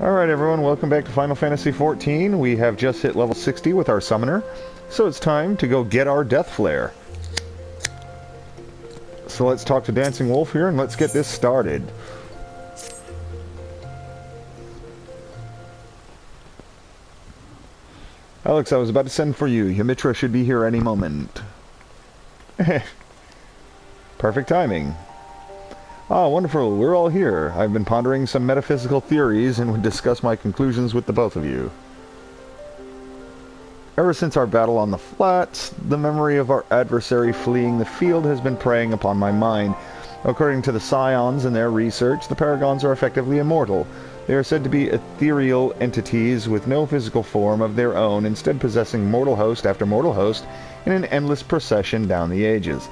Alright everyone, welcome back to Final Fantasy XIV. We have just hit level 60 with our summoner, so it's time to go get our Deathflare. So let's talk to Dancing Wolf here and let's get this started. Alex, I was about to send for you. Yamitra should be here any moment. Perfect timing. Ah, wonderful. We're all here. I've been pondering some metaphysical theories and would discuss my conclusions with the both of you. Ever since our battle on the flats, the memory of our adversary fleeing the field has been preying upon my mind. According to the Scions and their research, the Paragons are effectively immortal. They are said to be ethereal entities with no physical form of their own, instead possessing mortal host after mortal host in an endless procession down the ages.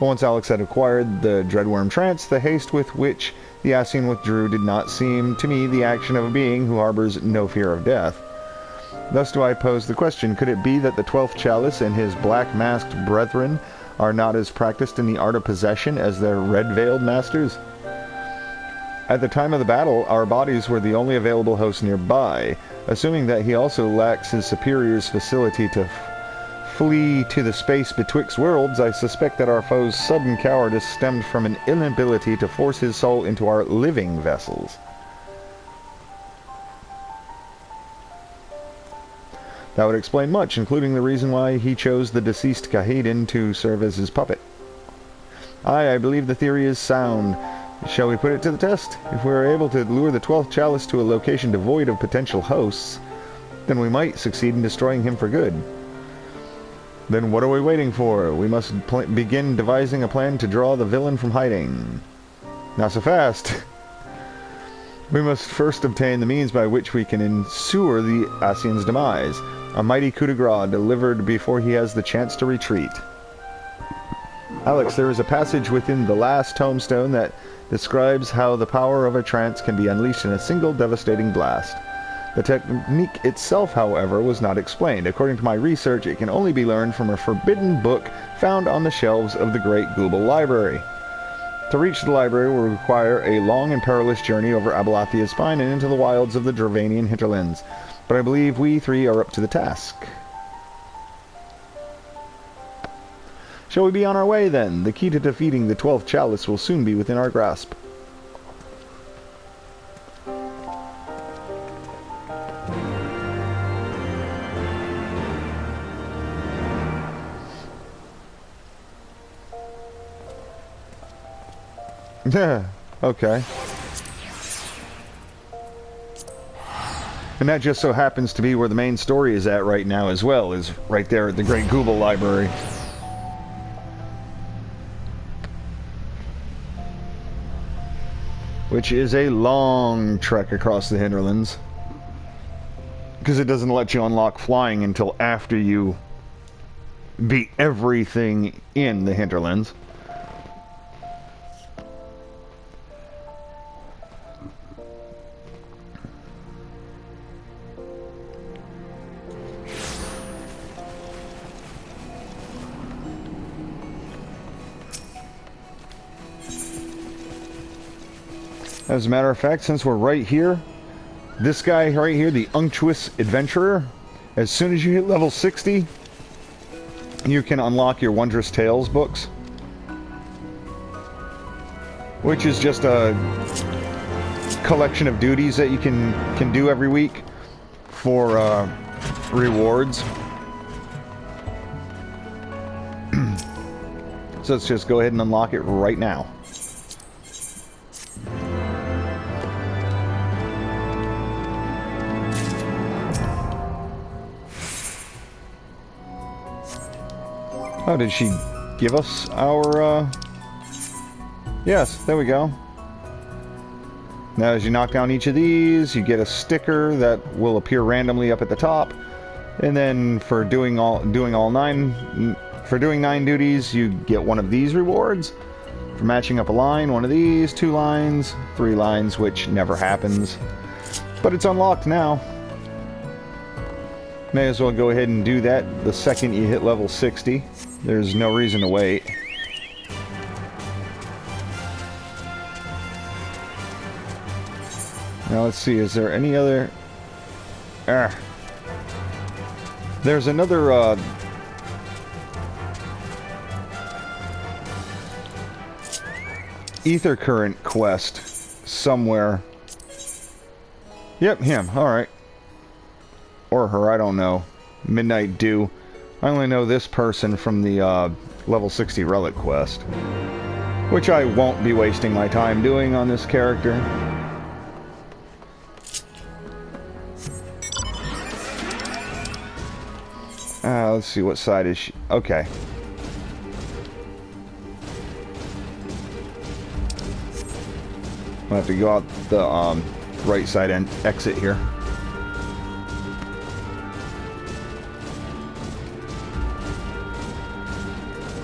But once Alex had acquired the Dreadworm trance, the haste with which the Ascian withdrew did not seem to me the action of a being who harbors no fear of death. Thus do I pose the question, could it be that the 12th Chalice and his black-masked brethren are not as practiced in the art of possession as their red-veiled masters? At the time of the battle, our bodies were the only available host nearby. Assuming that he also lacks his superior's facility to flee to the space betwixt worlds, I suspect that our foe's sudden cowardice stemmed from an inability to force his soul into our living vessels. That would explain much, including the reason why he chose the deceased Kahedin to serve as his puppet. I believe the theory is sound. Shall we put it to the test? If we are able to lure the 12th Chalice to a location devoid of potential hosts, then we might succeed in destroying him for good. Then what are we waiting for? We must begin devising a plan to draw the villain from hiding. Not so fast. We must first obtain the means by which we can ensure the Ascian's demise. A mighty coup de grace delivered before he has the chance to retreat. Alex, there is a passage within the last tombstone that describes how the power of a trance can be unleashed in a single devastating blast. The technique itself, however, was not explained. According to my research, it can only be learned from a forbidden book found on the shelves of the Great Gooble Library. To reach the library will require a long and perilous journey over Abalathia's spine and into the wilds of the Dravanian hinterlands, but I believe we three are up to the task. Shall we be on our way, then? The key to defeating the 12th Chalice will soon be within our grasp. Yeah, okay. And that just so happens to be where the main story is at right now as well, is right there at the Great Gooble Library. Which is a long trek across the hinterlands. Because it doesn't let you unlock flying until after you beat everything in the hinterlands. As a matter of fact, since we're right here, this guy right here, the Unctuous Adventurer, as soon as you hit level 60, you can unlock your Wondrous Tales books. Which is just a collection of duties that you can do every week for rewards. So let's just go ahead and unlock it right now. Oh, did she give us our, Yes, there we go. Now as you knock down each of these, you get a sticker that will appear randomly up at the top. And then for doing 9 duties, you get one of these rewards. For matching up a line, one of these, 2 lines, 3 lines, which never happens. But it's unlocked now. May as well go ahead and do that the second you hit level 60. There's no reason to wait. Now let's see, is there any other... There's another, ether current quest somewhere. Yep, him. Alright. Or her, I don't know. Midnight Dew. I only know this person from the, level 60 relic quest. Which I won't be wasting my time doing on this character. Let's see, what side is she? Okay. I'll have to go out the right side and exit here.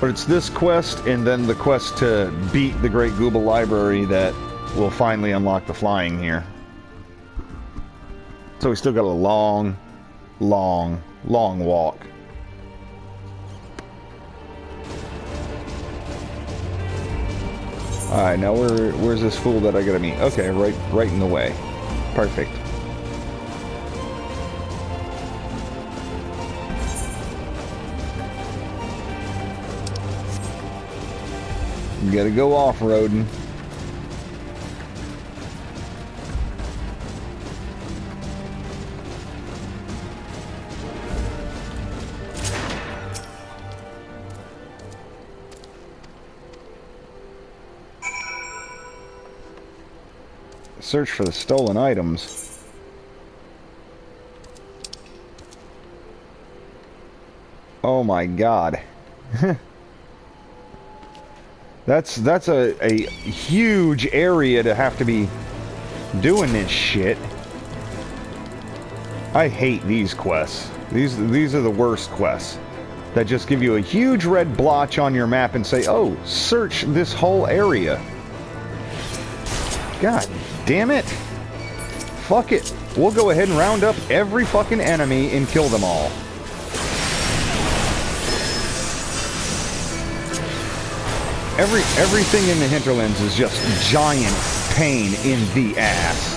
But it's this quest and then the quest to beat the Great Gooba Library that will finally unlock the flying here. So we still got a long walk. Alright, now where's this fool that I gotta meet? Okay, right in the way. Perfect. You gotta go off-roading. Search for the stolen items. Oh my god. That's a huge area to have to be doing this shit. I hate these quests. These are the worst quests. That just give you a huge red blotch on your map and say, oh, search this whole area. God damn it. Fuck it. We'll go ahead and round up every fucking enemy and kill them all. Everything in the hinterlands is just giant pain in the ass.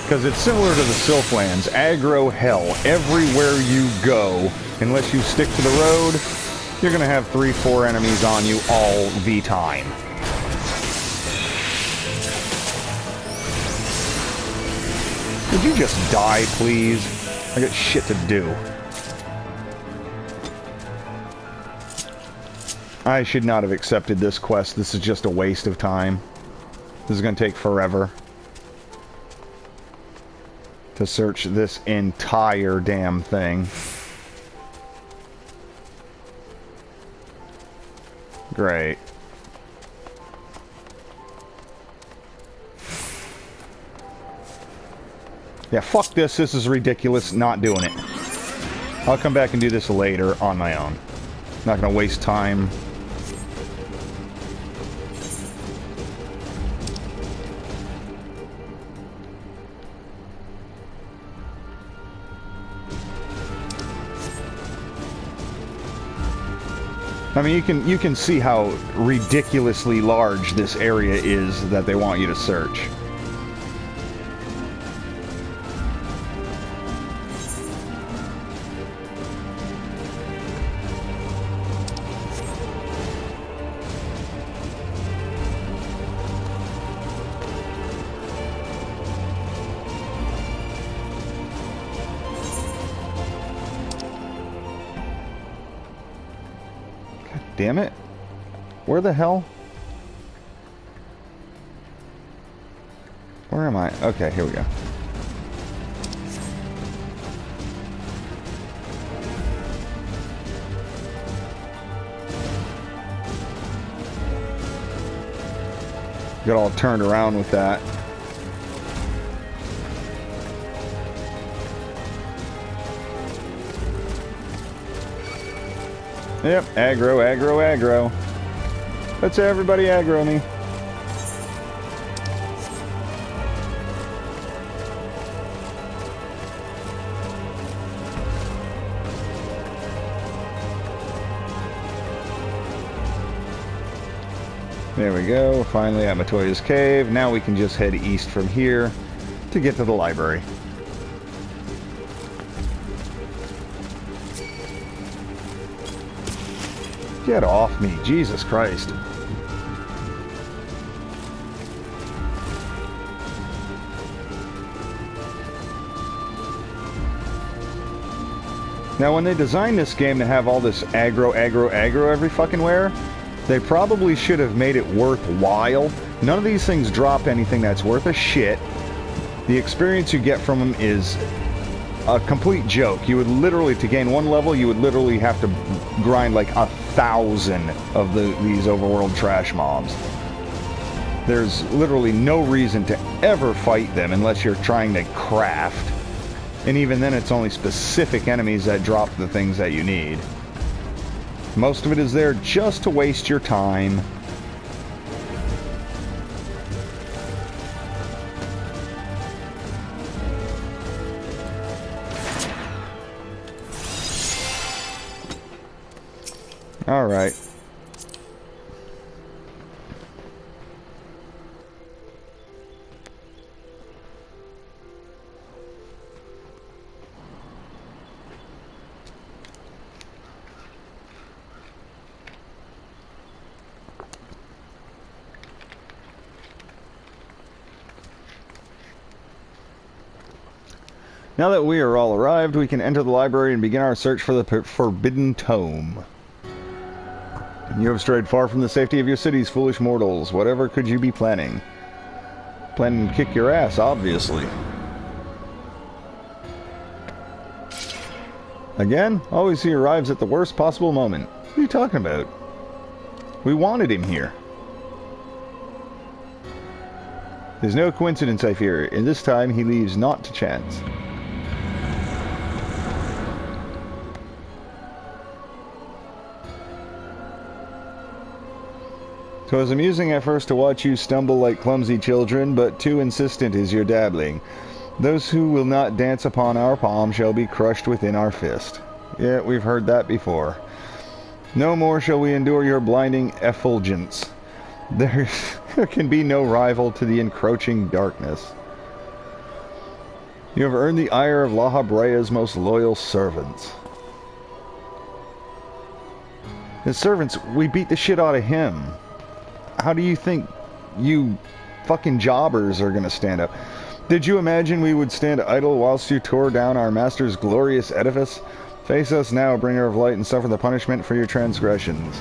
Because it's similar to the Sylphlands. Aggro hell everywhere you go. Unless you stick to the road, you're going to have 3-4 enemies on you all the time. Would you just die, please? I got shit to do. I should not have accepted this quest. This is just a waste of time. This is going to take forever to search this entire damn thing. Great. Yeah, fuck this. This is ridiculous. Not doing it. I'll come back and do this later on my own. Not gonna waste time. I mean, you can see how ridiculously large this area is that they want you to search. Damn it. Where the hell? Where am I? Okay, here we go. Got all turned around with that. Yep, aggro, aggro, aggro. Let's everybody aggro me. There we go. We're finally at Matoya's Cave. Now we can just head east from here to get to the library. Get off me, Jesus Christ. Now, when they designed this game to have all this aggro every fucking where, they probably should have made it worthwhile. None of these things drop anything that's worth a shit. The experience you get from them is a complete joke. You would literally, to gain one level, you would literally have to grind like 1,000 of these overworld trash mobs. There's literally no reason to ever fight them unless you're trying to craft. And even then, it's only specific enemies that drop the things that you need. Most of it is there just to waste your time. All right. Now that we are all arrived, we can enter the library and begin our search for the Forbidden Tome. You have strayed far from the safety of your cities, foolish mortals. Whatever could you be planning? Planning to kick your ass, obviously. Again? Always he arrives at the worst possible moment. What are you talking about? We wanted him here. There's no coincidence, I fear, and this time he leaves naught to chance. It was amusing at first to watch you stumble like clumsy children, but too insistent is your dabbling. Those who will not dance upon our palm shall be crushed within our fist. Yeah, we've heard that before. No more shall we endure your blinding effulgence. There can be no rival to the encroaching darkness. You have earned the ire of La Habrea's most loyal servants. His servants, we beat the shit out of him. How do you think you fucking jobbers are gonna stand up? Did you imagine we would stand idle whilst you tore down our master's glorious edifice? Face us now, bringer of light, and suffer the punishment for your transgressions.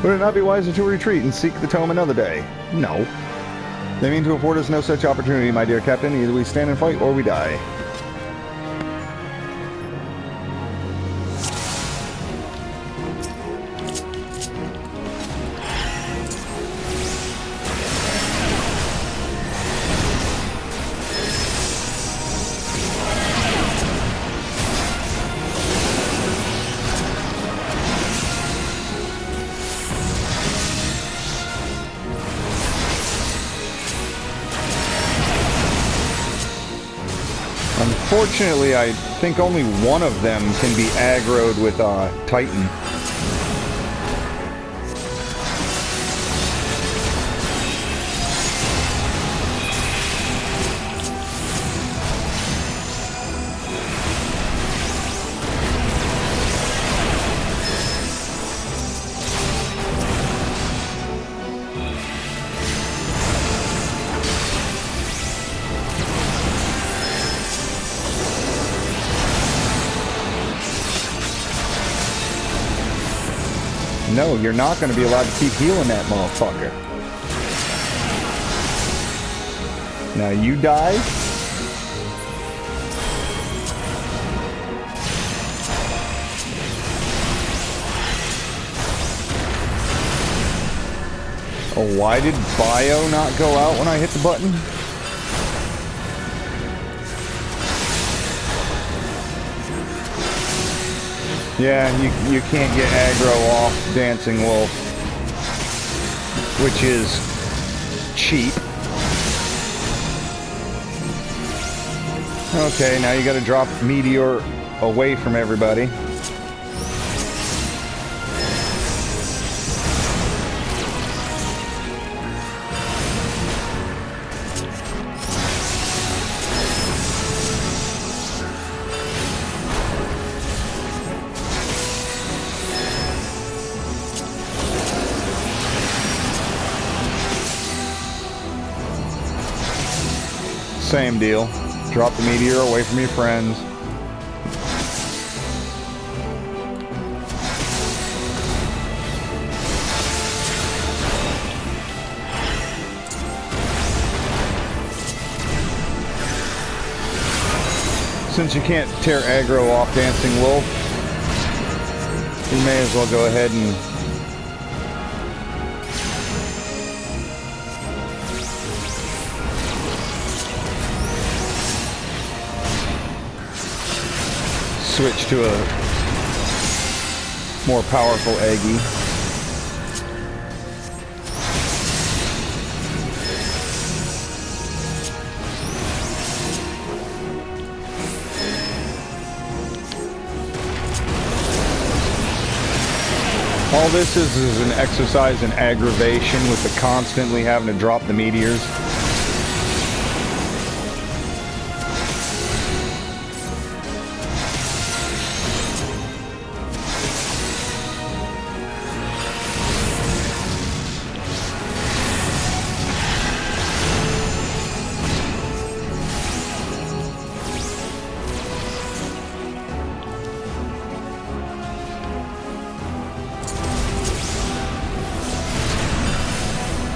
Would it not be wiser to retreat and seek the tome another day? No. They mean to afford us no such opportunity, my dear captain. Either we stand and fight, or we die. Unfortunately, I think only one of them can be aggroed with Titan. No, you're not going to be allowed to keep healing that motherfucker. Now you die. Oh, why did Bio not go out when I hit the button? Yeah, you can't get aggro off Dancing Wolf, which is cheap. Okay, now you gotta drop Meteor away from everybody. same deal. Drop the meteor away from your friends. Since you can't tear aggro off Dancing Wolf, you may as well go ahead and switch to a more powerful Aggie. All this is an exercise in aggravation with the constantly having to drop the meteors.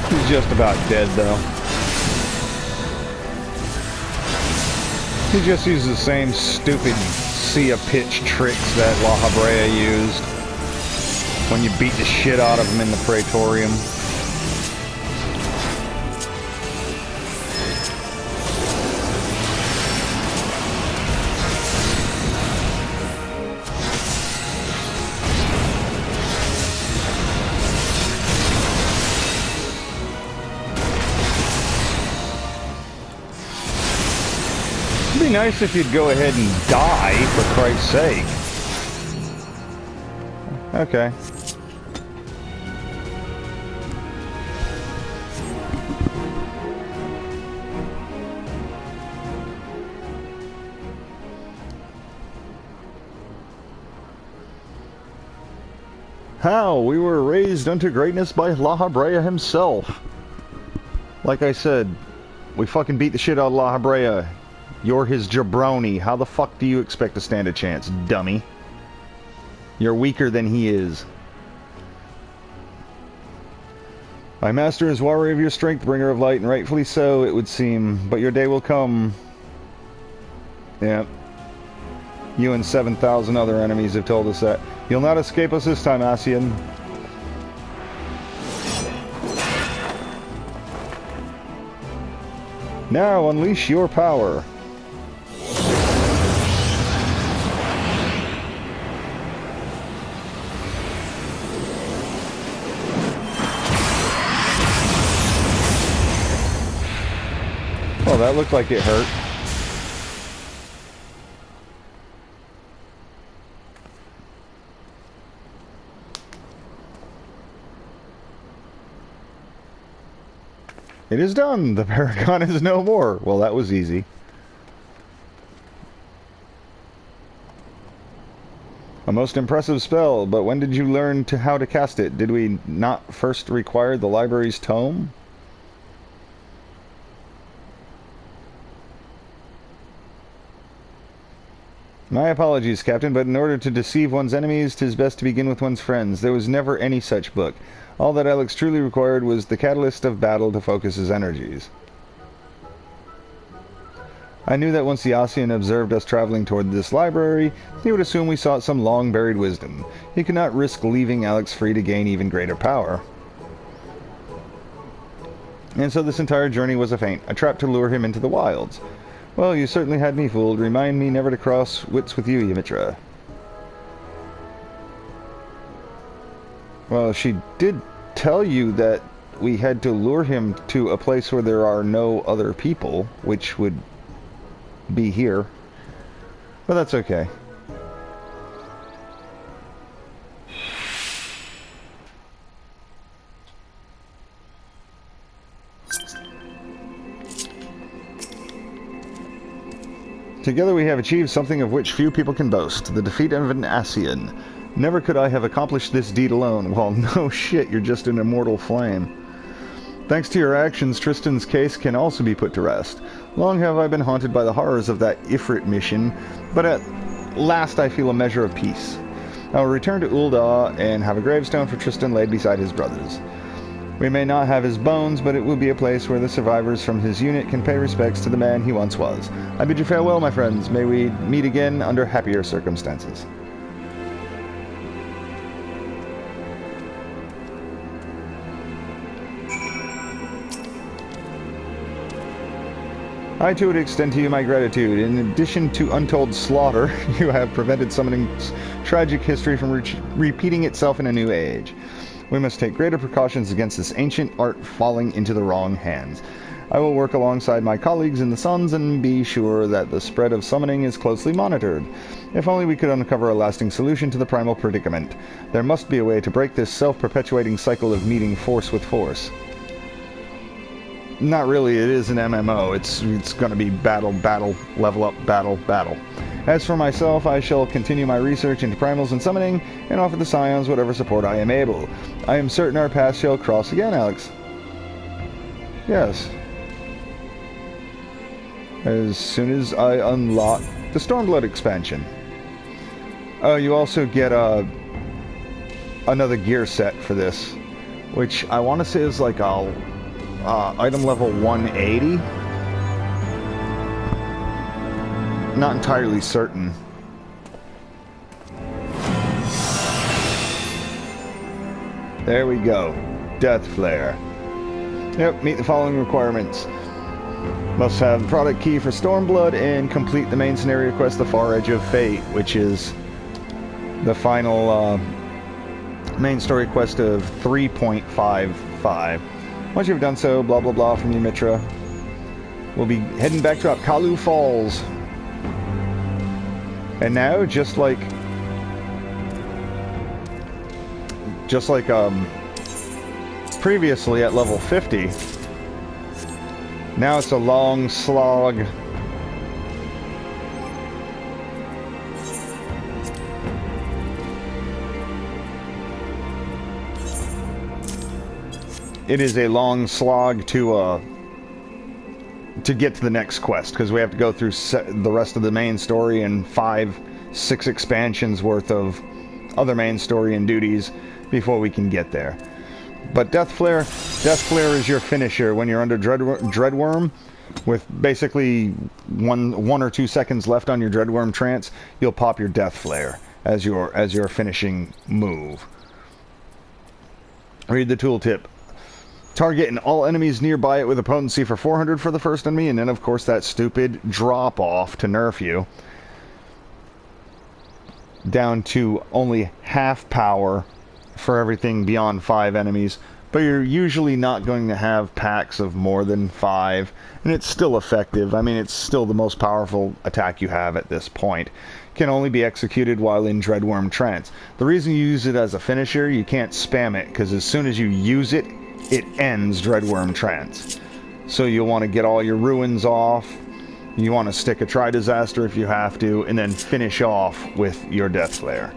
He's just about dead, though. He just uses the same stupid sea of pitch tricks that La Habrea used when you beat the shit out of him in the Praetorium. It'd be nice if you'd go ahead and die, for Christ's sake. Okay. How? We were raised unto greatness by La Habrea himself. Like I said, we fucking beat the shit out of La Habrea. You're his jabroni. How the fuck do you expect to stand a chance, dummy? You're weaker than he is. My master is warrior of your strength, bringer of light, and rightfully so, it would seem. But your day will come. Yeah. You and 7,000 other enemies have told us that. You'll not escape us this time, Asian. Now unleash your power. Oh, that looked like it hurt. It is done. The Paragon is no more. Well, that was easy. A most impressive spell, but when did you learn how to cast it? Did we not first require the library's tome? My apologies, Captain, but in order to deceive one's enemies, 'tis best to begin with one's friends. There was never any such book. All that Alex truly required was the catalyst of battle to focus his energies. I knew that once the Ossian observed us traveling toward this library, he would assume we sought some long-buried wisdom. He could not risk leaving Alex free to gain even greater power. And so this entire journey was a feint, a trap to lure him into the wilds. Well, you certainly had me fooled. Remind me never to cross wits with you, Ymitra. Well, she did tell you that we had to lure him to a place where there are no other people, which would be here. But that's okay. Together we have achieved something of which few people can boast, the defeat of an Asian. Never could I have accomplished this deed alone. Well, no shit, you're just an immortal flame. Thanks to your actions, Tristan's case can also be put to rest. Long have I been haunted by the horrors of that Ifrit mission, but at last I feel a measure of peace. I will return to Ul'dah and have a gravestone for Tristan laid beside his brothers. We may not have his bones, but it will be a place where the survivors from his unit can pay respects to the man he once was. I bid you farewell, my friends. May we meet again under happier circumstances. I too would extend to you my gratitude. In addition to untold slaughter, you have prevented summoning's tragic history from repeating itself in a new age. We must take greater precautions against this ancient art falling into the wrong hands. I will work alongside my colleagues in the Suns and be sure that the spread of summoning is closely monitored. If only we could uncover a lasting solution to the primal predicament. There must be a way to break this self-perpetuating cycle of meeting force with force. Not really, it is an MMO. It's going to be battle, battle, level up, battle, battle. As for myself, I shall continue my research into primals and summoning, and offer the Scions whatever support I am able. I am certain our paths shall cross again, Alex. Yes. As soon as I unlock the Stormblood expansion. Oh, you also get another gear set for this, which I want to say is like a item level 180. Not entirely certain. There we go. Deathflare. Yep, meet the following requirements. Must have the product key for Stormblood and complete the main scenario quest, The Far Edge of Fate, which is the final main story quest of 3.55. Once you've done so, blah blah blah from Ymitra, we'll be heading back to Apkalu Falls. And now, just like previously at level 50, now it's a long slog. It is a long slog to get to the next quest, because we have to go through the rest of the main story and 5-6 expansions worth of other main story and duties before we can get there. But Deathflare is your finisher when you're under Dreadworm, with basically one or 2 seconds left on your Dreadworm trance. You'll pop your Deathflare as your finishing move. Read the tooltip. Targeting all enemies nearby it with a potency for 400 for the first enemy, and then of course that stupid drop off to nerf you down to only half power for everything beyond 5 enemies. But you're usually not going to have packs of more than 5, and it's still effective. I mean, it's still the most powerful attack you have at this point. Can only be executed while in Dreadworm trance. The reason you use it as a finisher, you can't spam it, because as soon as you use it, it ends Dreadworm trance. So you'll want to get all your ruins off. You want to stick a Tri-Disaster if you have to, and then finish off with your Deathflare.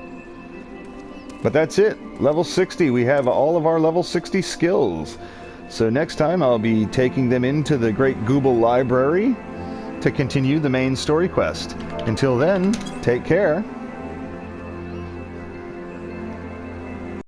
But that's it. Level 60. We have all of our level 60 skills. So next time I'll be taking them into the Great Gooble Library to continue the main story quest. Until then, take care.